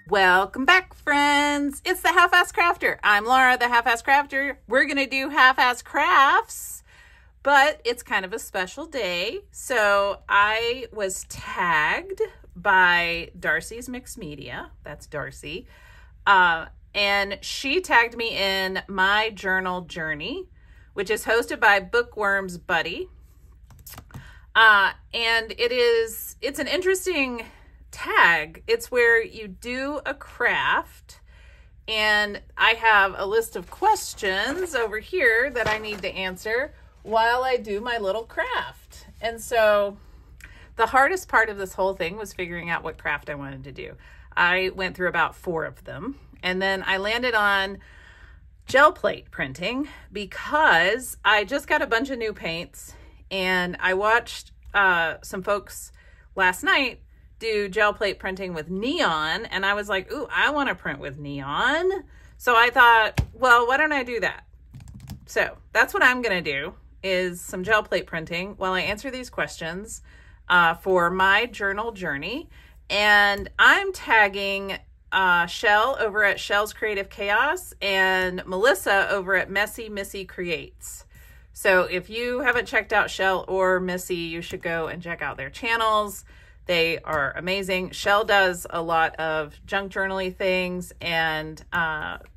Welcome back, friends. It's the Half-Ass Crafter. I'm Laura, the Half-Ass Crafter. We're going to do half-ass crafts, but it's kind of a special day. So I was tagged by Darcy's Mixed Media. That's Darcy. And she tagged me in my journal journey, which is hosted by Bookworm's Buddy. And it's an interesting tag. It's where you do a craft, and I have a list of questions over here that I need to answer while I do my little craft. And so the hardest part of this whole thing was figuring out what craft I wanted to do. I went through about 4 of them, and then I landed on gel plate printing because I just got a bunch of new paints, and I watched some folks last night do gel plate printing with neon, and I was like, ooh, I want to print with neon. So I thought, well, why don't I do that? So that's what I'm going to do, is some gel plate printing while I answer these questions for my journal journey. And I'm tagging Chelle over at Chelle's Creative Chaos and Melissa over at Missy Creates. So if you haven't checked out Chelle or Missy, you should go and check out their channels. They are amazing. Chelle does a lot of junk journaling things, and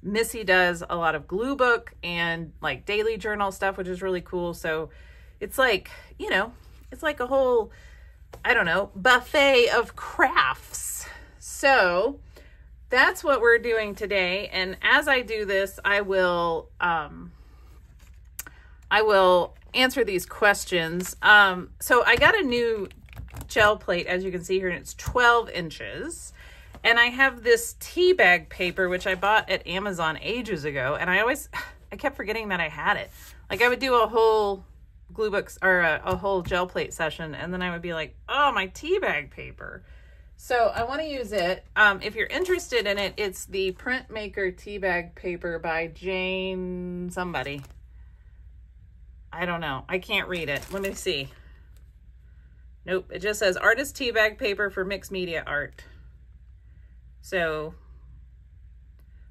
Missy does a lot of glue book and like daily journal stuff, which is really cool. So it's like, you know, it's like a whole, I don't know, buffet of crafts. So that's what we're doing today. And as I do this, I will answer these questions. So I got a new gel plate, as you can see here, and it's 12 inches. And I have this tea bag paper, which I bought at Amazon ages ago. And I kept forgetting that I had it. Like I would do a whole glue books or a whole gel plate session, and then I would be like, oh, my tea bag paper. So I want to use it. If you're interested in it, it's the Printmaker tea bag paper by Jane somebody. I don't know. I can't read it. Let me see. Nope. It just says artist tea bag paper for mixed media art. So,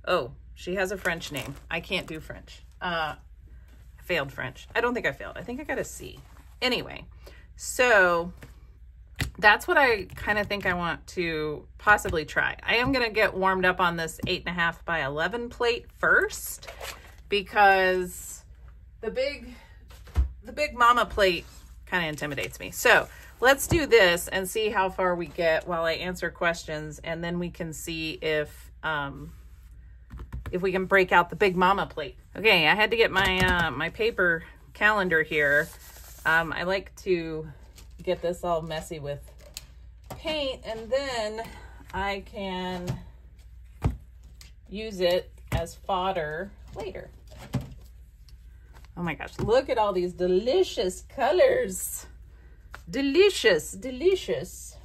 oh, she has a French name. I can't do French. I failed French. I don't think I failed. I think I got a C. Anyway, so that's what I kind of think I want to possibly try. I am going to get warmed up on this 8.5 by 11 plate first, because the big mama plate kind of intimidates me. So let's do this and see how far we get while I answer questions, and then we can see if we can break out the big mama plate. Okay, I had to get my my paper calendar here. I like to get this all messy with paint, and then I can use it as fodder later. Oh my gosh, look at all these delicious colors. Delicious, delicious.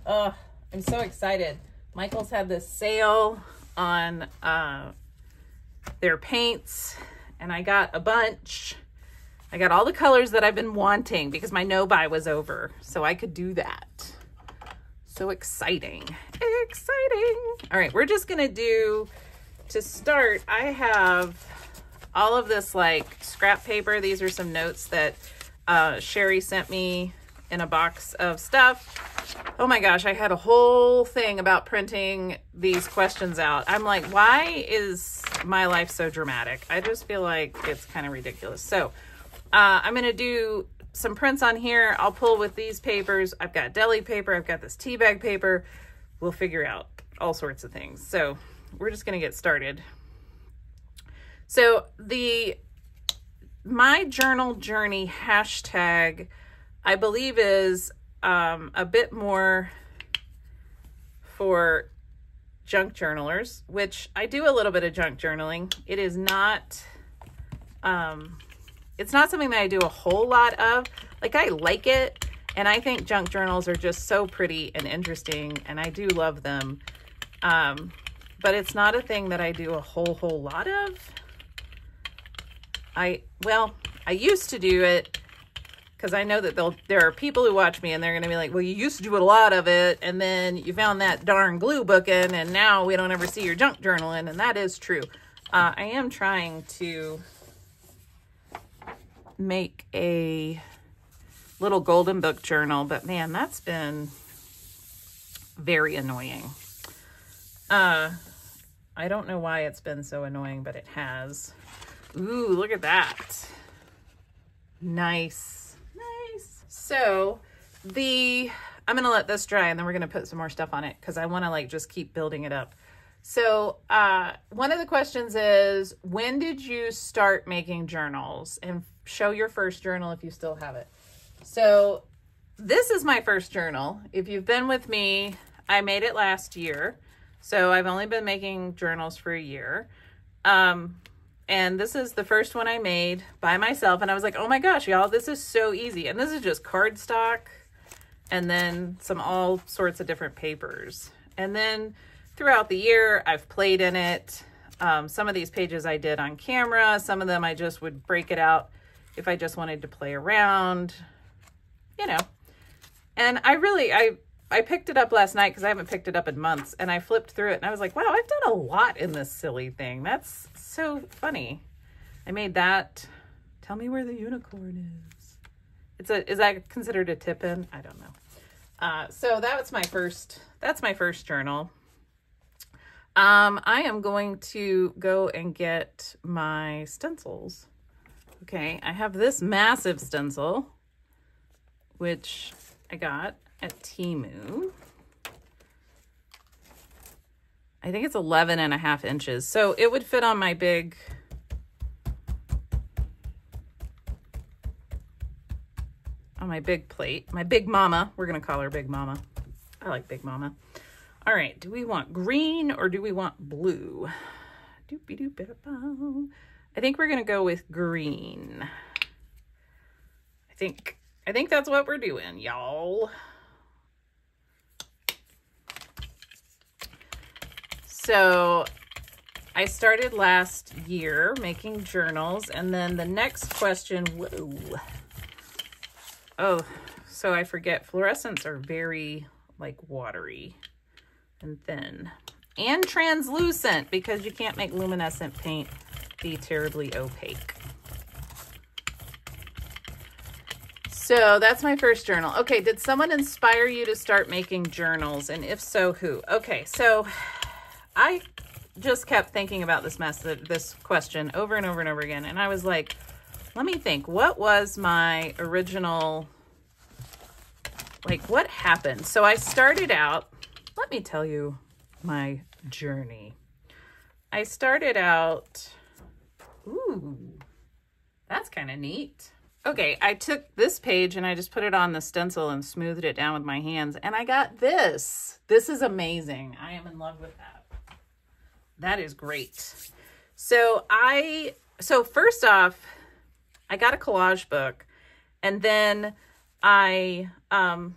Oh, I'm so excited. Michael's had this sale on their paints, and I got a bunch. I got all the colors that I've been wanting because my no-buy was over, so I could do that. So exciting. Exciting. All right, we're just gonna do, to start, I have all of this like scrap paper. These are some notes that Sherry sent me in a box of stuff. Oh my gosh, I had a whole thing about printing these questions out. I'm like, why is my life so dramatic? I just feel like it's kind of ridiculous. So I'm going to do some prints on here. I'll pull with these papers. I've got deli paper. I've got this tea bag paper. We'll figure out all sorts of things. So we're just going to get started. So my journal journey hashtag, I believe, is a bit more for junk journalers, which I do a little bit of junk journaling. It is not, it's not something that I do a whole lot of. Like, I like it, and I think junk journals are just so pretty and interesting, and I do love them. But it's not a thing that I do a whole lot of. Well, I used to do it because I know that there are people who watch me and they're going to be like, well, you used to do a lot of it, and then you found that darn glue booking, and now we don't ever see your junk journaling, and that is true. I am trying to make a little golden book journal, but man, that's been very annoying. I don't know why it's been so annoying, but it has. Ooh, look at that. Nice. Nice. So I'm going to let this dry and then we're going to put some more stuff on it because I want to like just keep building it up. So one of the questions is, when did you start making journals? And show your first journal if you still have it. So this is my first journal. If you've been with me, I made it last year. So I've only been making journals for a year. And this is the first one I made by myself. And I was like, oh my gosh, y'all, this is so easy. And this is just cardstock and then some all sorts of different papers. And then throughout the year, I've played in it. Some of these pages I did on camera. Some of them I just would break it out if I just wanted to play around, you know. And I picked it up last night because I haven't picked it up in months, and I flipped through it and I was like, wow, I've done a lot in this silly thing. That's so funny. I made that. Tell me where the unicorn is. Is that considered a tip-in? I don't know. So that's my first journal. I am going to go and get my stencils. Okay, I have this massive stencil, which I got at Temu. I think it's 11.5 inches. So it would fit on my big, plate. My Big Mama. We're going to call her Big Mama. I like Big Mama. All right. Do we want green or do we want blue? I think we're going to go with green. I think that's what we're doing, y'all. So I started last year making journals, and then the next question, whoa. Oh, so I forget, fluorescents are very like watery and thin and translucent because you can't make luminescent paint be terribly opaque. So that's my first journal. Okay, did someone inspire you to start making journals? And if so, who? Okay, so I just kept thinking about this question over and over and over again. And I was like, let me think, what was my original, like what happened? So I started out, let me tell you my journey. I started out, ooh, that's kind of neat. Okay, I took this page and I just put it on the stencil and smoothed it down with my hands. And I got this. This is amazing. I am in love with that. That is great. So first off, I got a collage book, and then sorry, I'm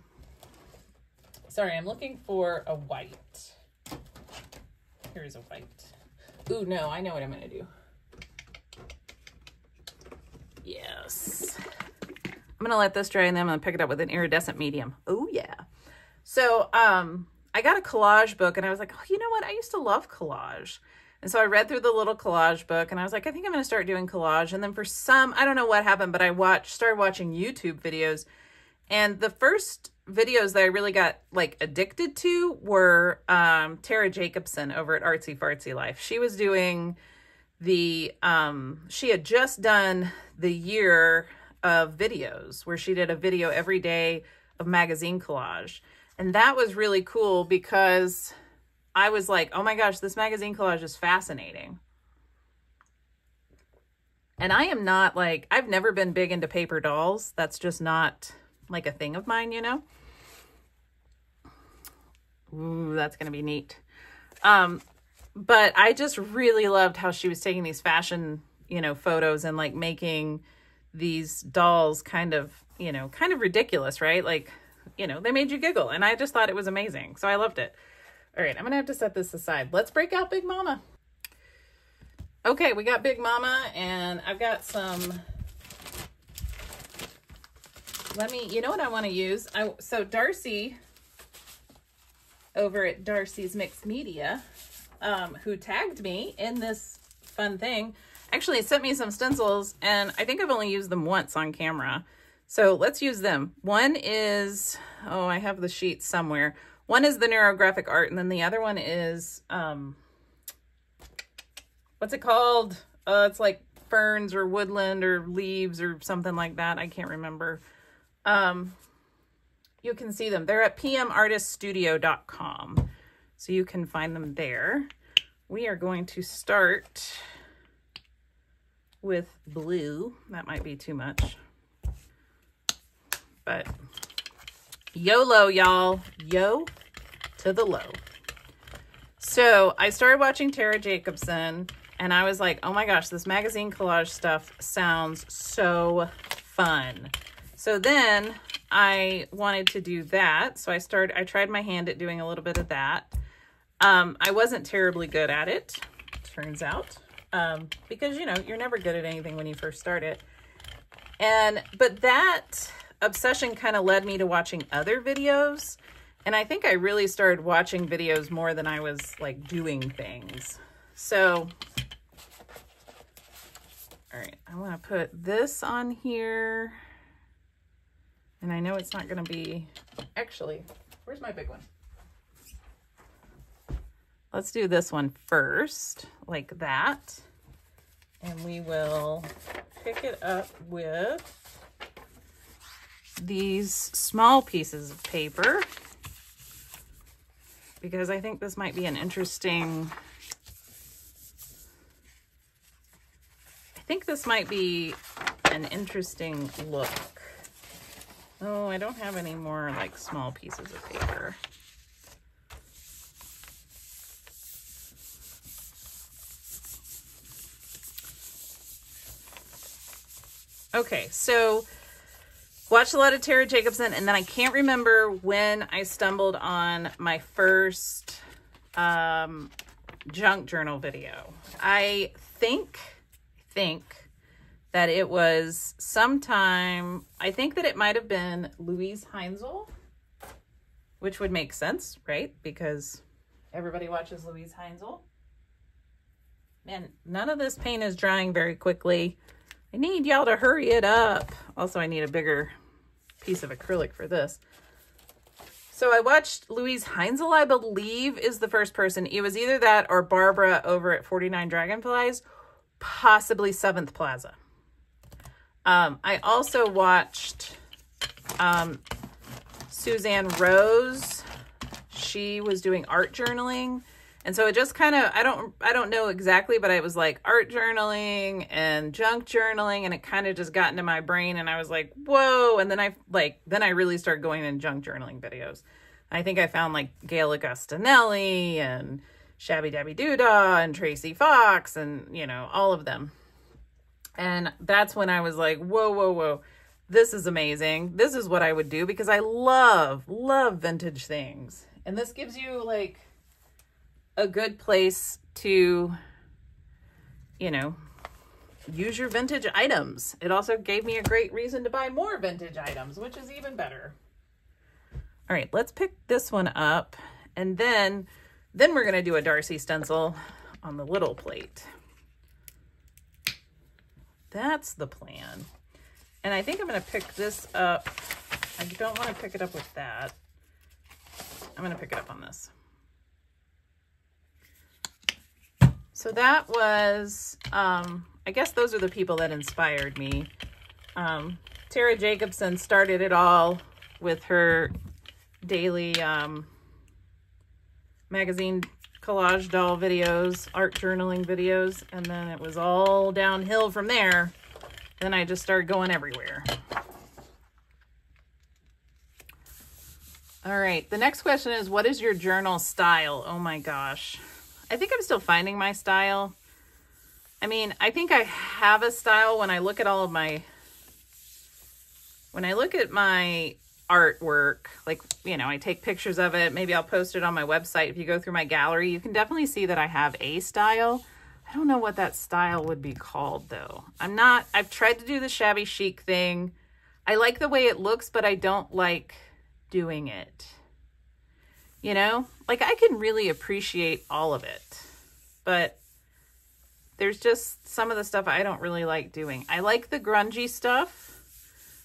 looking for a white. Here's a white. Ooh, no, I know what I'm going to do. Yes. I'm going to let this dry and then I'm going to pick it up with an iridescent medium. Oh, yeah. So, I got a collage book and I was like, oh, you know what? I used to love collage. And so I read through the little collage book and I was like, I think I'm going to start doing collage. And then for some, I don't know what happened, but I started watching YouTube videos. And the first videos that I really got like addicted to were Tara Jacobson over at Artsy Fartsy Life. She was doing she had just done the year of videos where she did a video every day of magazine collage. And that was really cool because I was like, oh my gosh, this magazine collage is fascinating. And I am not like, I've never been big into paper dolls. That's just not like a thing of mine, you know? Ooh, that's going to be neat. But I just really loved how she was taking these fashion, you know, photos and like making these dolls kind of ridiculous, right? Like, you know, they made you giggle, and I just thought it was amazing. So I loved it. All right, I'm going to have to set this aside. Let's break out Big Mama. Okay, we got Big Mama, and I've got some You know what I want to use? So Darcy over at Darcy's Mixed Media, who tagged me in this fun thing, actually sent me some stencils, and I think I've only used them once on camera. So let's use them. One is, oh, I have the sheet somewhere. One is the neurographic art, and then the other one is, what's it called? It's like ferns or woodland or leaves or something like that. I can't remember. You can see them. They're at pmartiststudio.com. So you can find them there. We are going to start with blue. That might be too much. But YOLO, y'all. Yo to the low. So I started watching Tara Jacobson, and I was like, oh my gosh, this magazine collage stuff sounds so fun. So then I wanted to do that. So I tried my hand at doing a little bit of that. I wasn't terribly good at it, turns out, because, you know, you're never good at anything when you first start it. But that obsession kind of led me to watching other videos. And I think I really started watching videos more than I was like doing things. So, all right, I want to put this on here. And I know it's not going to be, actually, where's my big one? Let's do this one first, like that. And we will pick it up with these small pieces of paper, because I think this might be an interesting, look. Oh, I don't have any more like small pieces of paper. Okay, so watched a lot of Tara Jacobson, and then I can't remember when I stumbled on my first junk journal video. I think that it was sometime, I think that it might have been Louise Heinzel, which would make sense, right? Because everybody watches Louise Heinzel. Man, none of this paint is drying very quickly. I need y'all to hurry it up. Also, I need a bigger piece of acrylic for this. So I watched Louise Heinzel, I believe, is the first person. It was either that or Barbara over at 49 Dragonflies, possibly 7th Plaza. I also watched Suzanne Rose. She was doing art journaling. And so it just kind of, I don't know exactly, but it was like art journaling and junk journaling, and it kind of just got into my brain, and I was like, whoa. And then I really started going in junk journaling videos. I think I found like Gail Augustinelli and Shabby Dabby Doodah and Tracy Fox and, you know, all of them. And that's when I was like, whoa. This is amazing. This is what I would do, because I love vintage things. And this gives you like a good place to, you know, use your vintage items. It also gave me a great reason to buy more vintage items, which is even better. All right, let's pick this one up, and then we're going to do a Darcy stencil on the little plate. That's the plan. And I think I'm going to pick this up. I don't want to pick it up with that. I'm going to pick it up on this. So that was, I guess those are the people that inspired me. Tara Jacobson started it all with her daily magazine collage doll videos, art journaling videos, and then it was all downhill from there. Then I just started going everywhere. All right, the next question is, what is your journal style? Oh my gosh. I think I'm still finding my style. I mean, I think I have a style when I look at all of my, when I look at my artwork, like, you know, I take pictures of it. Maybe I'll post it on my website. If you go through my gallery, you can definitely see that I have a style. I don't know what that style would be called though. I've tried to do the shabby chic thing. I like the way it looks, but I don't like doing it. You know, like I can really appreciate all of it, but there's just some of the stuff I don't really like doing. I like the grungy stuff,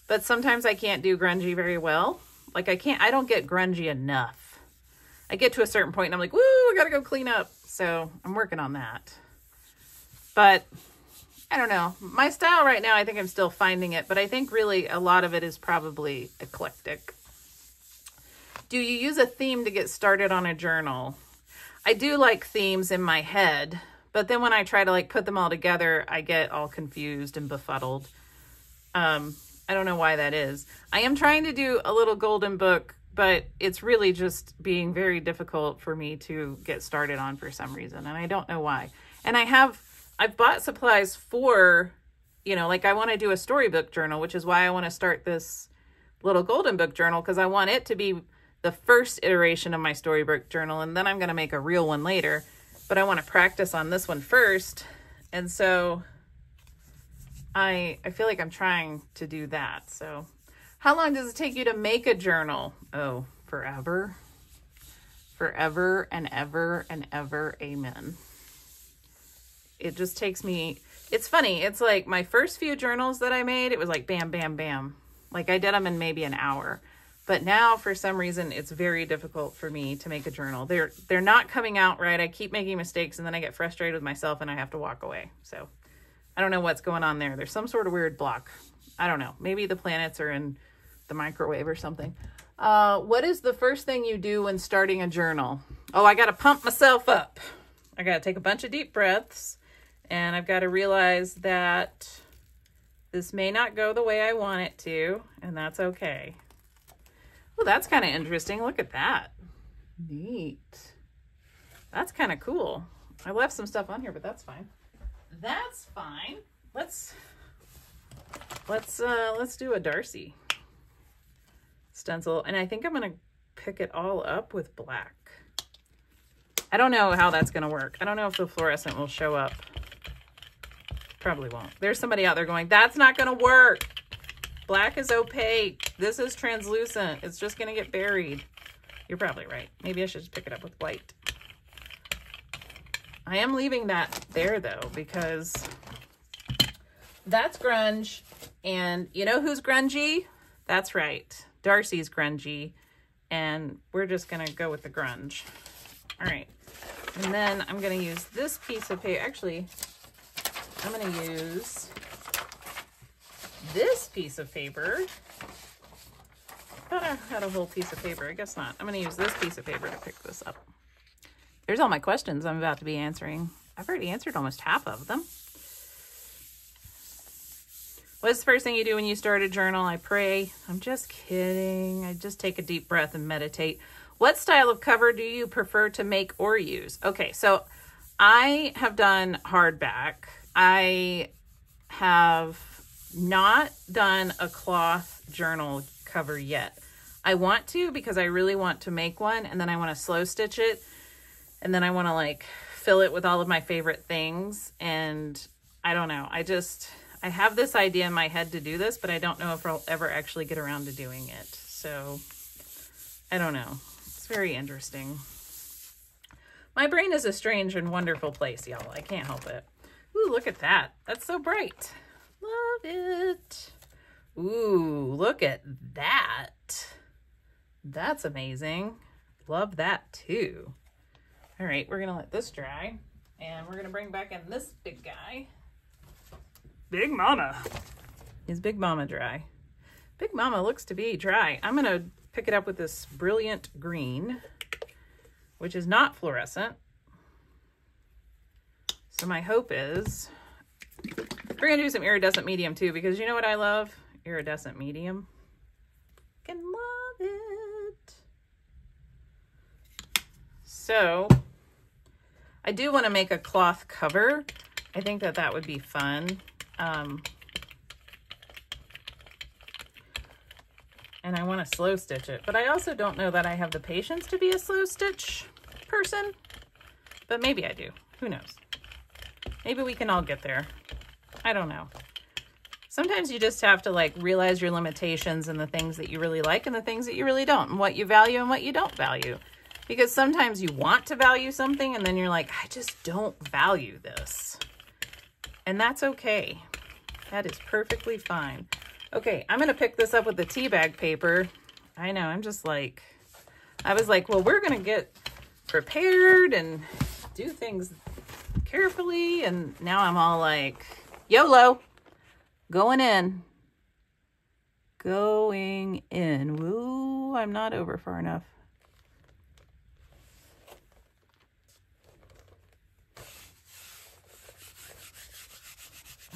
but sometimes I can't do grungy very well. Like I don't get grungy enough. I get to a certain point and I'm like, woo, I gotta go clean up. So I'm working on that. But I don't know. My style right now, I think I'm still finding it, but I think really a lot of it is probably eclectic. Do you use a theme to get started on a journal? I do like themes in my head, but then when I try to like put them all together, I get all confused and befuddled. I don't know why that is. I am trying to do a little golden book, but it's really just being very difficult for me to get started on for some reason, and I don't know why. And I've bought supplies for, you know, like I want to do a storybook journal, which is why I want to start this little golden book journal, because I want it to be the first iteration of my storybook journal, and then I'm going to make a real one later, but I want to practice on this one first. And so I feel like I'm trying to do that. So how long does it take you to make a journal? Oh, forever. Forever and ever and ever. Amen. It just takes me, it's funny. It's like my first few journals that I made, it was like bam, bam, bam. Like I did them in maybe an hour. But now, for some reason, it's very difficult for me to make a journal. They're not coming out right. I keep making mistakes, and then I get frustrated with myself, and I have to walk away. So I don't know what's going on there. There's some sort of weird block. I don't know. Maybe the planets are in the microwave or something. What is the first thing you do when starting a journal? Oh, I got to pump myself up. I got to take a bunch of deep breaths, and I've got to realize that this may not go the way I want it to, and that's okay. Well, that's kind of interesting. Look at that. Neat. That's kind of cool. I left some stuff on here, but that's fine. That's fine. Let's do a Darcy stencil, and I think I'm going to pick it all up with black. I don't know how that's going to work. I don't know if the fluorescent will show up. Probably won't. There's somebody out there going, that's not going to work. Black is opaque. This is translucent. It's just going to get buried. You're probably right. Maybe I should just pick it up with white. I am leaving that there, though, because that's grunge. And you know who's grungy? That's right. Darcy's grungy. And we're just going to go with the grunge. All right. And then I'm going to use this piece of paper. Actually, I'm going to use this piece of paper. I thought I had a whole piece of paper. I guess not. I'm going to use this piece of paper to pick this up. There's all my questions I'm about to be answering. I've already answered almost half of them. What's the first thing you do when you start a journal? I pray. I'm just kidding. I just take a deep breath and meditate. What style of cover do you prefer to make or use? Okay, so I have done hardback. I have not done a cloth journal cover yet. I want to, because I really want to make one, and then I want to slow stitch it, and then I want to like fill it with all of my favorite things. And I don't know, I have this idea in my head to do this, but I don't know if I'll ever actually get around to doing it. So I don't know. It's very interesting. My brain is a strange and wonderful place, y'all. I can't help it. Ooh, look at that. That's so bright. Love it. Ooh, look at that. That's amazing. Love that too. All right, we're going to let this dry, and we're going to bring back in this big guy. Big Mama. Is Big Mama dry? Big Mama looks to be dry. I'm going to pick it up with this brilliant green, which is not fluorescent. So my hope is we're going to do some iridescent medium too, because you know what I love? Iridescent medium. I can love it. So I do want to make a cloth cover. I think that that would be fun. And I want to slow stitch it, but I also don't know that I have the patience to be a slow stitch person, but maybe I do. Who knows? Maybe we can all get there. I don't know. Sometimes you just have to like realize your limitations and the things that you really like and the things that you really don't, and what you value and what you don't value. Because sometimes you want to value something and then you're like, I just don't value this. And that's okay. That is perfectly fine. Okay, I'm going to pick this up with the tea bag paper. I know, I'm just like, I was like, well, we're going to get prepared and do things carefully. And now I'm all like, YOLO, going in. Going in. Woo, I'm not over far enough.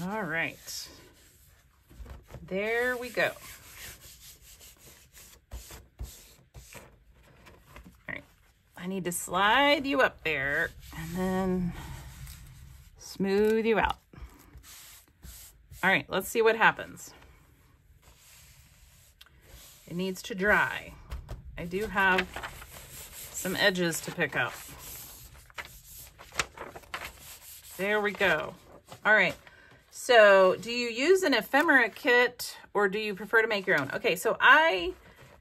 All right. There we go. All right. I need to slide you up there and then smooth you out. All right, let's see what happens. It needs to dry. I do have some edges to pick up. There we go. All right. So do you use an ephemera kit or do you prefer to make your own? Okay, so I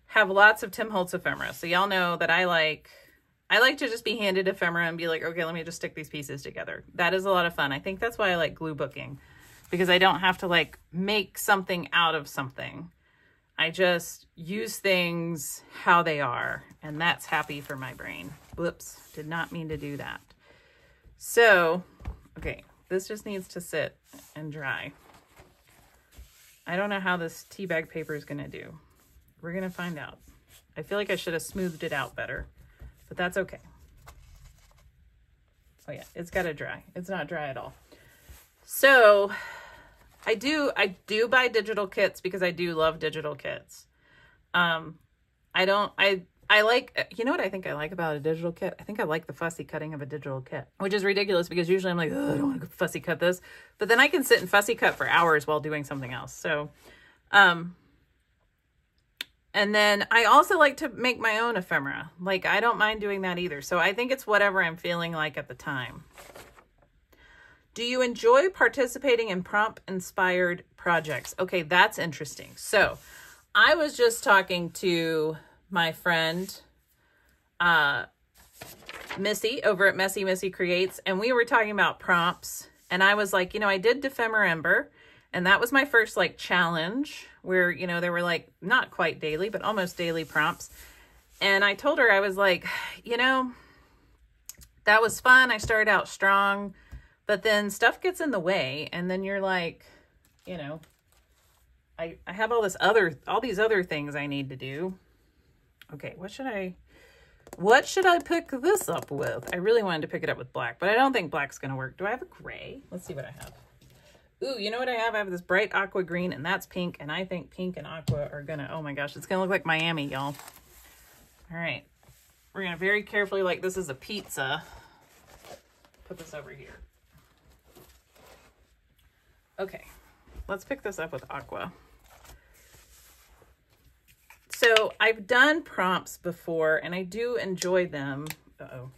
have lots of Tim Holtz ephemera. So y'all know that I like to just be handed ephemera and be like, okay, let me just stick these pieces together. That is a lot of fun. I think that's why I like glue booking, because I don't have to like make something out of something. I just use things how they are, and that's happy for my brain. Whoops, did not mean to do that. So, okay. This just needs to sit and dry. I don't know how this tea bag paper is going to do. We're going to find out. I feel like I should have smoothed it out better, but that's okay. Oh yeah, it's got to dry. It's not dry at all. So I do buy digital kits because I do love digital kits. I like, you know what I think I like about a digital kit? I think I like the fussy cutting of a digigal kit, which is ridiculous because usually I'm like, oh, I don't want to fussy cut this. But then I can sit and fussy cut for hours while doing something else. So, and then I also like to make my own ephemera. Like, I don't mind doing that either. So I think it's whatever I'm feeling like at the time. Do you enjoy participating in prompt-inspired projects? Okay, that's interesting. So I was just talking to my friend Missy over at Missy Creates, and we were talking about prompts, and I was like, you know, I did Dephemera, and that was my first like challenge where, you know, there were like not quite daily but almost daily prompts. And I told her, I was like, you know, that was fun. I started out strong, but then stuff gets in the way, and then you're like, you know, I have all these other things I need to do. Okay, what should I pick this up with? I really wanted to pick it up with black, but I don't think black's going to work. Do I have a gray? Let's see what I have. Ooh, you know what I have? I have this bright aqua green, and that's pink, and I think pink and aqua are going to, oh my gosh, it's going to look like Miami, y'all. All right. We're going to very carefully, like this is a pizza, put this over here. Okay, let's pick this up with aqua. So I've done prompts before and I do enjoy them. Uh-oh.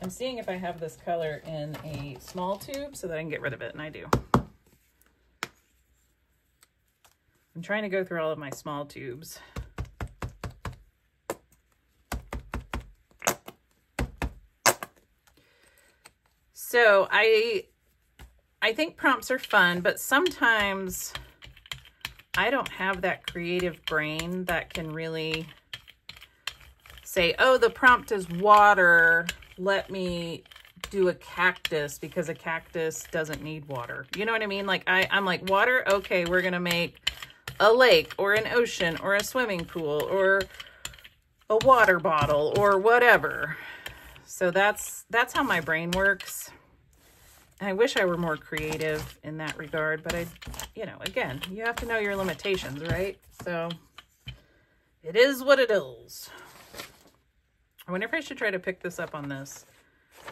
I'm seeing if I have this color in a small tube so that I can get rid of it, and I do. I'm trying to go through all of my small tubes. So I think prompts are fun, but sometimes I don't have that creative brain that can really say, oh, the prompt is water. Let me do a cactus because a cactus doesn't need water. You know what I mean? Like I'm like, water? Okay, we're going to make a lake or an ocean or a swimming pool or a water bottle or whatever. So that's how my brain works. I wish I were more creative in that regard, but you know, again, you have to know your limitations, right? So it is what it is. I wonder if I should try to pick this up on this.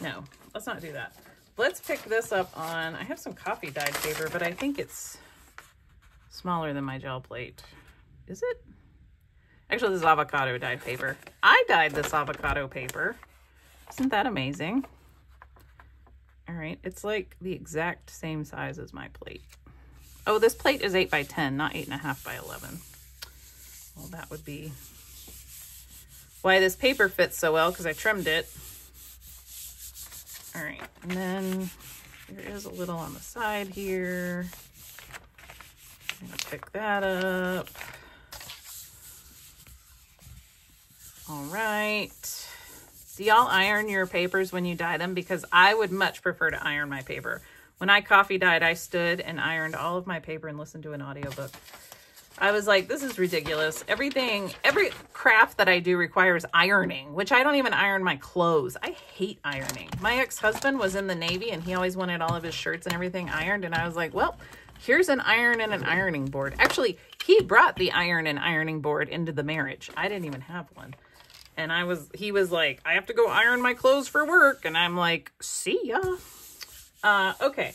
No, let's not do that. Let's pick this up on, I have some coffee dyed paper, but I think it's smaller than my gel plate. Is it? Actually, this is avocado dyed paper. I dyed this avocado paper. Isn't that amazing? All right, it's like the exact same size as my plate. Oh, this plate is 8 by 10, not 8.5 by 11. Well, that would be why this paper fits so well, because I trimmed it. All right, and then there is a little on the side here. I'm gonna pick that up. All right. Do y'all iron your papers when you dye them? Because I would much prefer to iron my paper. When I coffee dyed, I stood and ironed all of my paper and listened to an audiobook. I was like, this is ridiculous. Every craft that I do requires ironing, which I don't even iron my clothes. I hate ironing. My ex-husband was in the Navy and he always wanted all of his shirts and everything ironed. And I was like, well, here's an iron and an ironing board. Actually, he brought the iron and ironing board into the marriage. I didn't even have one. And he was like, I have to go iron my clothes for work. And I'm like, see ya. Okay.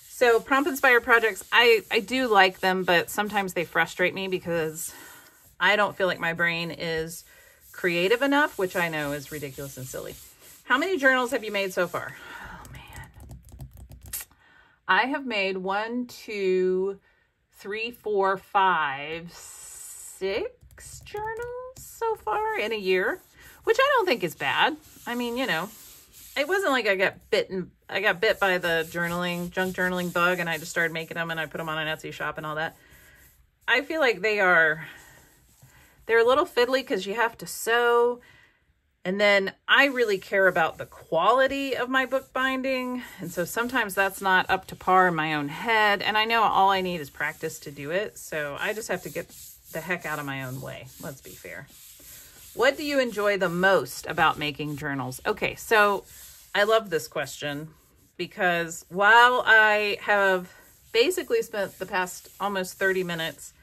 So prompt inspired projects, I do like them, but sometimes they frustrate me because I don't feel like my brain is creative enough, which I know is ridiculous and silly. How many journals have you made so far? Oh man. I have made 1, 2, 3, 4, 5, 6 journals so far in a year, which I don't think is bad. I mean, you know, it wasn't like I got bit by the junk journaling bug and I just started making them and I put them on an Etsy shop and all that. I feel like they're a little fiddly because you have to sew. And then I really care about the quality of my book binding. And so sometimes that's not up to par in my own head. And I know all I need is practice to do it. So I just have to get the heck out of my own way. Let's be fair. What do you enjoy the most about making journals? Okay, so I love this question because while I have basically spent the past almost 30 minutes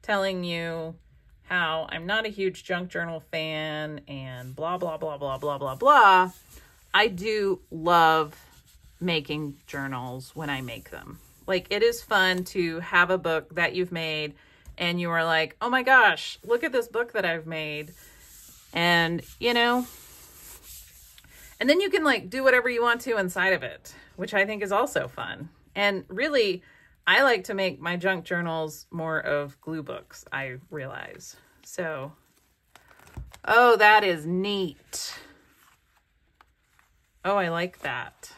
telling you how I'm not a huge junk journal fan and blah, blah, blah, blah, blah, blah, blah, I do love making journals when I make them. Like, it is fun to have a book that you've made and you are like, oh my gosh, look at this book that I've made. And, you know, and then you can like do whatever you want to inside of it, which I think is also fun. And really, I like to make my junk journals more of glue books, I realize. So, oh, that is neat. Oh, I like that.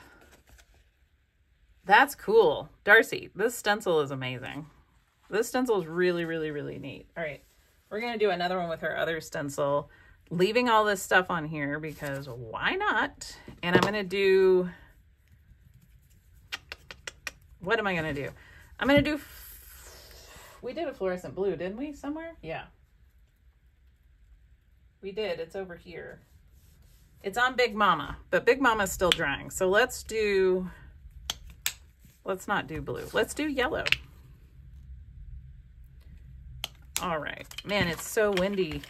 That's cool. Darcy, this stencil is amazing. This stencil is really, really, really neat. All right, we're going to do another one with her other stencil, leaving all this stuff on here because why not? And I'm going to do, what am I going to do? I'm going to do, we did a fluorescent blue, didn't we, somewhere? Yeah. We did. It's over here. It's on Big Mama, but Big Mama's still drying. So let's not do blue. Let's do yellow. All right. Man, it's so windy.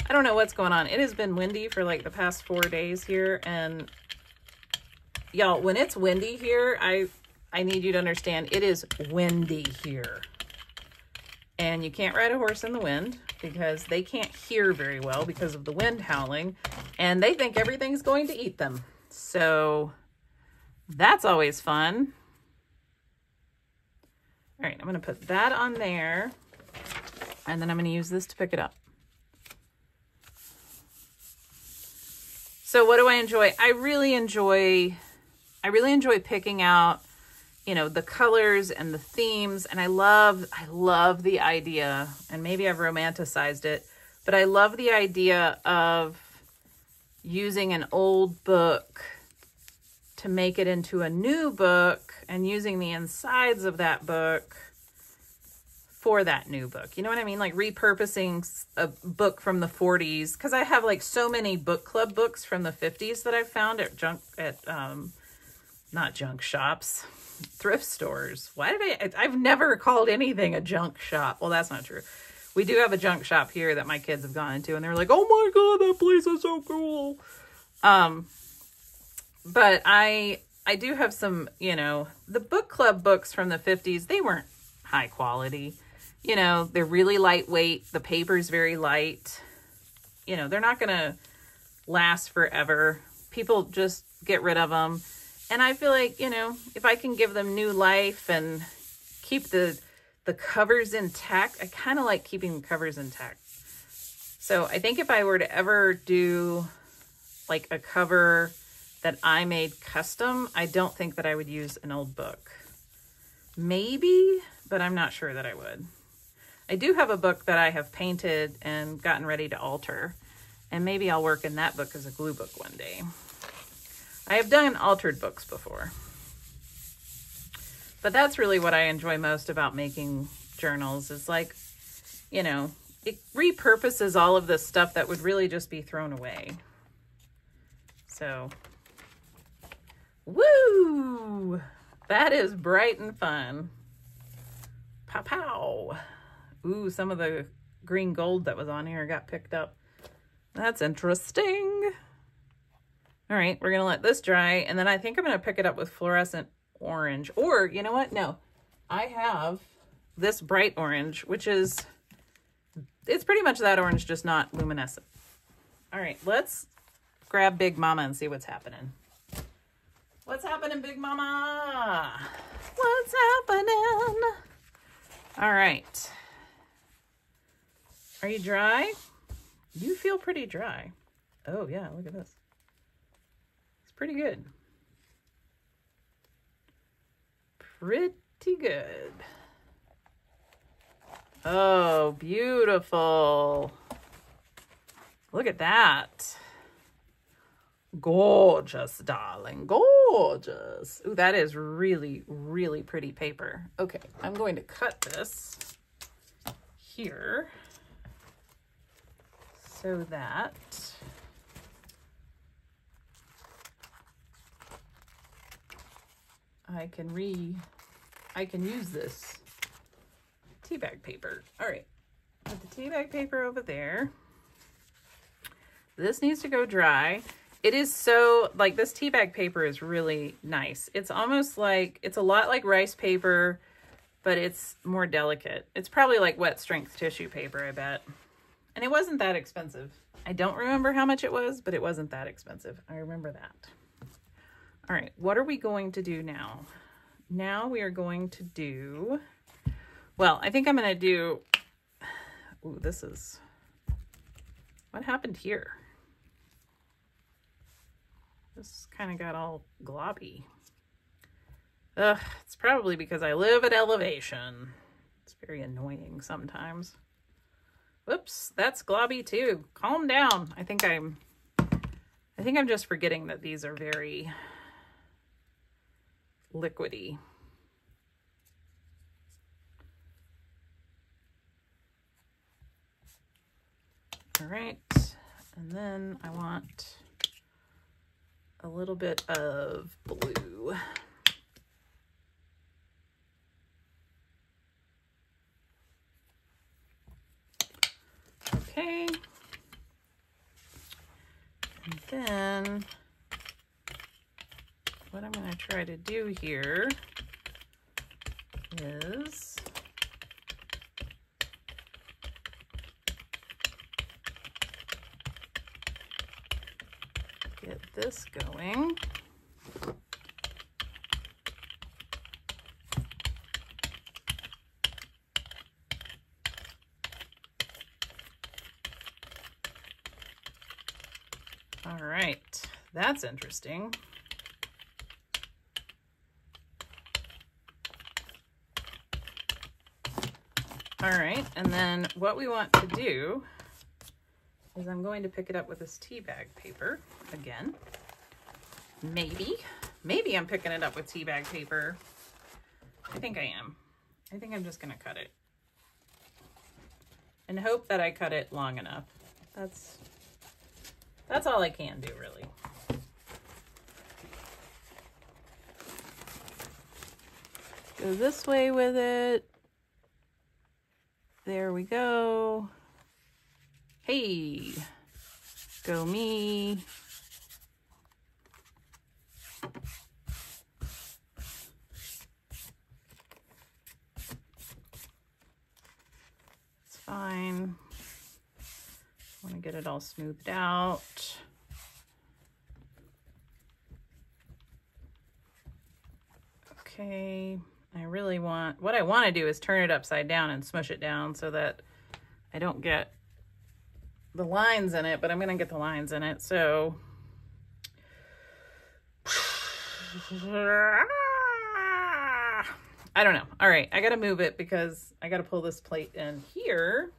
I don't know what's going on. It has been windy for like the past 4 days here. And y'all, when it's windy here, I need you to understand it is windy here. And you can't ride a horse in the wind because they can't hear very well because of the wind howling. And they think everything's going to eat them. So that's always fun. All right, I'm going to put that on there. And then I'm going to use this to pick it up. So what do I enjoy? I really enjoy picking out, you know, the colors and the themes. And I love the idea, and maybe I've romanticized it, but I love the idea of using an old book to make it into a new book and using the insides of that book for that new book. You know what I mean? Like repurposing a book from the 40s, because I have like so many book club books from the 50s that I've found at not junk shops, thrift stores. I've never called anything a junk shop. Well, that's not true. We do have a junk shop here that my kids have gone into and they're like, oh my God, that place is so cool. But I do have some, you know, the book club books from the 50s, they weren't high quality. You know, they're really lightweight. The paper's very light. You know, they're not going to last forever. People just get rid of them. And I feel like, you know, if I can give them new life and keep the covers intact. I kind of like keeping the covers intact. So I think if I were to ever do like a cover that I made custom, I don't think that I would use an old book. Maybe, but I'm not sure that I would. I do have a book that I have painted and gotten ready to alter, and maybe I'll work in that book as a glue book one day. I have done altered books before. But that's really what I enjoy most about making journals is like, you know, it repurposes all of this stuff that would really just be thrown away. So, woo! That is bright and fun. Pow pow. Ooh, some of the green gold that was on here got picked up. That's interesting. All right, we're gonna let this dry, and then I think I'm gonna pick it up with fluorescent orange. Or, you know what? No, I have this bright orange, which is, it's pretty much that orange, just not luminescent. All right, let's grab Big Mama and see what's happening. What's happening, Big Mama? What's happening? All right. Are you dry? You feel pretty dry. Oh yeah, look at this. It's pretty good. Pretty good. Oh, beautiful. Look at that. Gorgeous, darling. Gorgeous. Ooh, that is really, really pretty paper. Okay, I'm going to cut this here so that I can use this tea bag paper. All right, put the tea bag paper over there. This needs to go dry. It is so, like, this tea bag paper is really nice. It's almost like, it's a lot like rice paper, but it's more delicate. It's probably like wet strength tissue paper, I bet. And it wasn't that expensive. I don't remember how much it was, but it wasn't that expensive. I remember that. All right, what are we going to do now? Now we are going to do, well, I think I'm going to do, ooh, this is, what happened here? This kind of got all globby. Ugh, it's probably because I live at elevation. It's very annoying sometimes. Whoops, that's globby too. Calm down. I think I'm just forgetting that these are very liquidy. All right, and then I want a little bit of blue. Okay. And then what I'm going to try to do here is get this going. All right, that's interesting. All right, and then what we want to do is I'm going to pick it up with this tea bag paper again. Maybe I'm picking it up with tea bag paper. I think I am. I think I'm just gonna cut it and hope that I cut it long enough. That's all I can do, really. Go this way with it. There we go. Hey, go me. It's fine. I want to get it all smoothed out. Okay, what I want to do is turn it upside down and smush it down so that I don't get the lines in it, but I'm going to get the lines in it. So I don't know. All right, I got to move it because I got to pull this plate in here.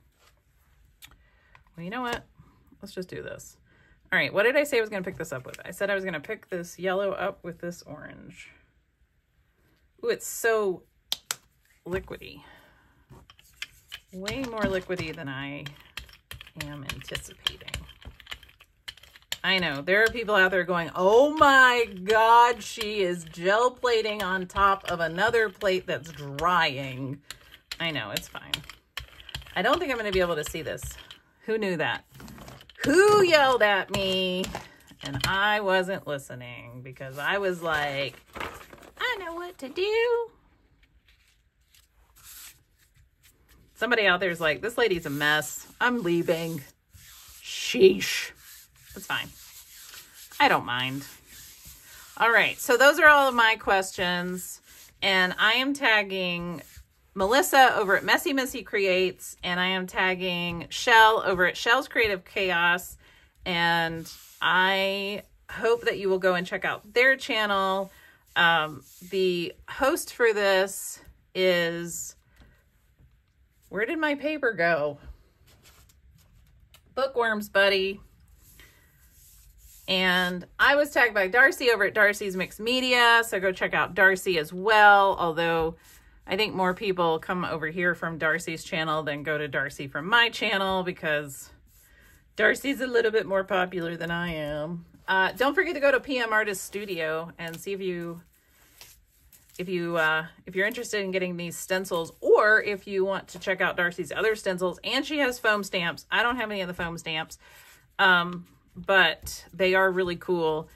Well, you know what? Let's just do this. All right, what did I say I was going to pick this up with? I said I was going to pick this yellow up with this orange. Ooh, it's so liquidy. Way more liquidy than I am anticipating. I know, there are people out there going, oh my God, she is gel plating on top of another plate that's drying. I know, it's fine. I don't think I'm going to be able to see this. Who knew that? Who yelled at me? And I wasn't listening because I was like, I know what to do. Somebody out there is like, this lady's a mess. I'm leaving. Sheesh. It's fine. I don't mind. All right. So those are all of my questions. And I am tagging Melissa over at Missy Creates. And I am tagging Chelle over at Chelle's Creative Chaos. And I hope that you will go and check out their channel. The host for this is... Where did my paper go? Bookworms Buddy. And I was tagged by Darcy over at Darcy's Mixed Media. So go check out Darcy as well. Although I think more people come over here from Darcy's channel than go to Darcy from my channel because Darcy's a little bit more popular than I am. Don't forget to go to PM Artist Studio and see if you're interested in getting these stencils, or if you want to check out Darcy's other stencils. And she has foam stamps. I don't have any of the foam stamps, but they are really cool.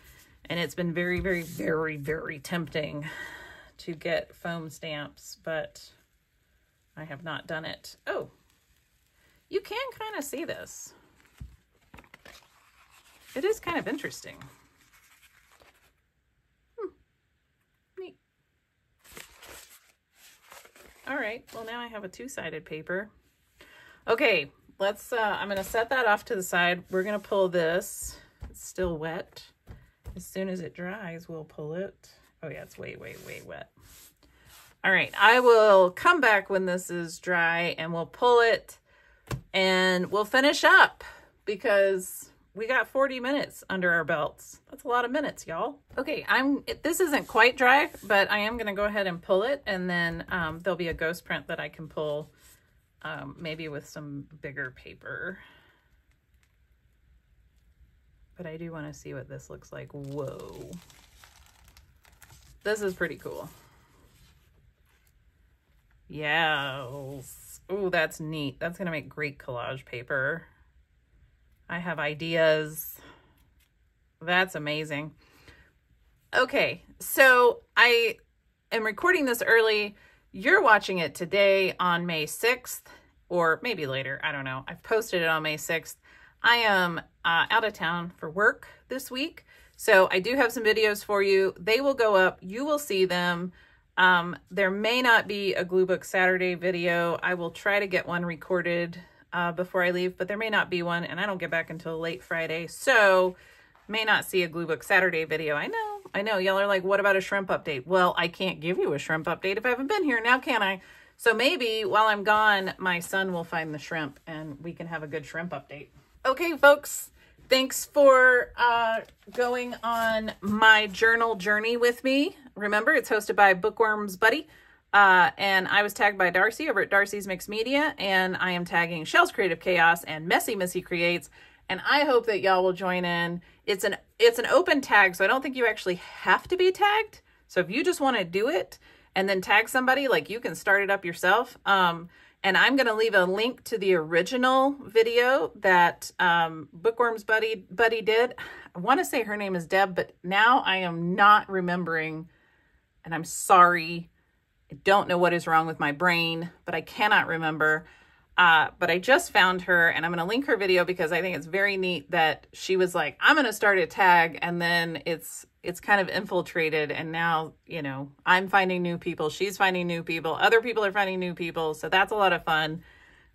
And it's been very, very, very, very tempting to get foam stamps, but I have not done it. Oh, you can kind of see this. It is kind of interesting. Neat. All right, well now I have a two-sided paper. Okay, let's, I'm gonna set that off to the side. We're gonna pull this. It's still wet. As soon as it dries, we'll pull it. Oh yeah, it's way, way, way wet. All right, I will come back when this is dry and we'll pull it and we'll finish up because we got 40 minutes under our belts. That's a lot of minutes, y'all. Okay, this isn't quite dry, but I am gonna go ahead and pull it, and then there'll be a ghost print that I can pull maybe with some bigger paper. But I do wanna see what this looks like. Whoa. This is pretty cool. Yes. Oh, that's neat. That's gonna make great collage paper. I have ideas. That's amazing. Okay, so I am recording this early. You're watching it today on May 6th, or maybe later. I don't know. I've posted it on May 6th. I am out of town for work this week, so I do have some videos for you. They will go up. You will see them. There may not be a Glue Book Saturday video. I will try to get one recorded before I leave, but there may not be one, and I don't get back until late Friday, so may not see a Glue Book Saturday video. I know, y'all are like, what about a shrimp update? Well, I can't give you a shrimp update if I haven't been here, now can I? So maybe while I'm gone, my son will find the shrimp, and we can have a good shrimp update. Okay, folks, thanks for going on my journal journey with me. Remember, it's hosted by Bookworms Buddy. And I was tagged by Darcy over at Darcy's Mixed Media, and I am tagging Chelle's Creative Chaos and Missy Creates, and I hope that y'all will join in. It's an open tag, so I don't think you actually have to be tagged. So if you just want to do it and then tag somebody, like, you can start it up yourself. And I'm going to leave a link to the original video that Bookworms Buddy did. I want to say her name is Deb, but now I am not remembering, and I'm sorry. I don't know what is wrong with my brain, but I cannot remember. But I just found her, and I'm going to link her video because I think it's very neat that she was like, I'm going to start a tag, and then it's it's kind of infiltrated, and now, you know, I'm finding new people, she's finding new people, other people are finding new people. So that's a lot of fun.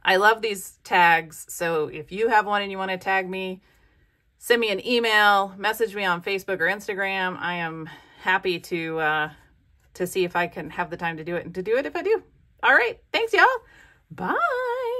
I love these tags. So if you have one and you want to tag me, send me an email, message me on Facebook or Instagram. I am happy to see if I can have the time to do it, and to do it if I do. All right. Thanks, y'all. Bye.